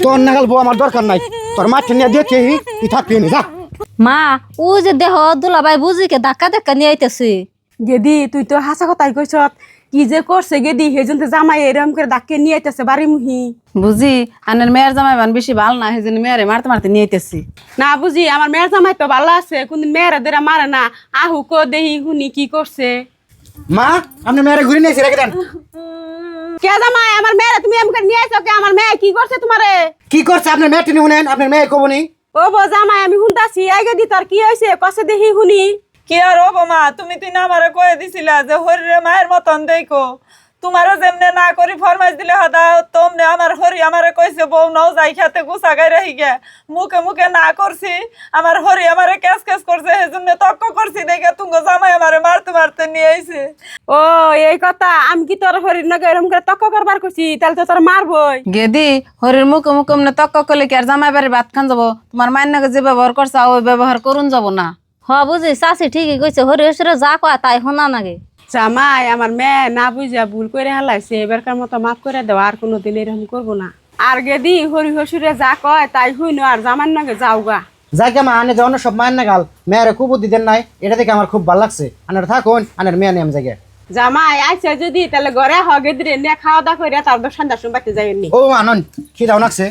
তোর নাগাল বউ আমার দরকার নাই তোর মাঠে নিয়ে দিয়ে তুই থাকবি না যা মা ও যে দেহ দুলাভাই বুঝিকে ধাক্কা ধাক্কা নিয়ে আইতেছি গেদি তুই তো হাসা কথাই কইছ কি যে করছে গেদি হেজন তো জামাই এরকম করে ডাকে নিয়ে আইতেছে বাড়ি মুহি বুঝি আনের মেয়ের জামাই বান বেশি ভালো না সেজন্য মেয়েরে মারতে মারতে নিয়ে আইতেছি না বুঝি আমার মেয়ের জামাই তো ভালো আছে কোনদিন মেয়েরা দেরা মারে না আহু কো দেহি হুনি কি করছে মা আপনি মেয়েরা ঘুরে নিয়েছি রেখে দেন কে জামাই আমার মেয়েরা তুমি এমন করে নিয়ে আইছো কে আমার মেয়ে কি করছে তোমারে কি করছে আপনার মেয়ে টেনে শুনেন আপনার মেয়ে কবনি ও বো জামাই আমি হুনতাছি আগে দি তোর কি হইছে কসে দেহি হুনি কি আর হবো মা তুমি তুই না আমারে কয়ে দিছিলা যে হরিরে মায়ের মতন দেখো তোমারও যেমনে না করি ফরমাইশ দিলে হদা তোমনে আমার হরি আমারে কইছে বউ নও যাই খেতে গুছা গাই রাহি গে মুখে মুখে না করছি আমার হরি আমারে ক্যাস ক্যাস করছে সেজন্য তক্ক করছি দেখে তুঙ্গ জামাই আমারে মারতে মারতে নিয়ে আইছে ও এই কথা আমি কি তোর হরির নগে এরকম করে তক্ক করবার করছি তাহলে তো তোর মারবই গেদি হরির মুখে মুখে মানে তক্ক করলে কি আর জামাই বাড়ি ভাত খান যাবো তোমার মায়ের নাকি যে ব্যবহার করছে ওই ব্যবহার করুন যাবো না হ বুঝি চাষি ঠিকই কইছে হরি হসরে যা কয় তাই শোনা নাগে জামাই আমার মেয়ে না বুঝা ভুল করে হালাইছে এবারকার মতো মাফ করে দেও আর কোনোদিন এরকম করবো না আর গেদি হরি হসুরে যা কয় তাই হইনো আর জামার নাগে যাওগা যাকে মা আনে যাওয়ানো সব মায়ের নাগাল মেয়েরা খুব বুদ্ধি দেন নাই এটা দেখে আমার খুব ভালো লাগছে আনার থাকুন আনার মেয়ে নিয়ে আমি জায়গায় জামাই আইসা যদি তাহলে ঘরে হগে দিলে নিয়ে খাওয়া দাওয়া করে তারপর সন্ধ্যার সময় বাড়তে যাইনি ও আনন কি দাও লাগছে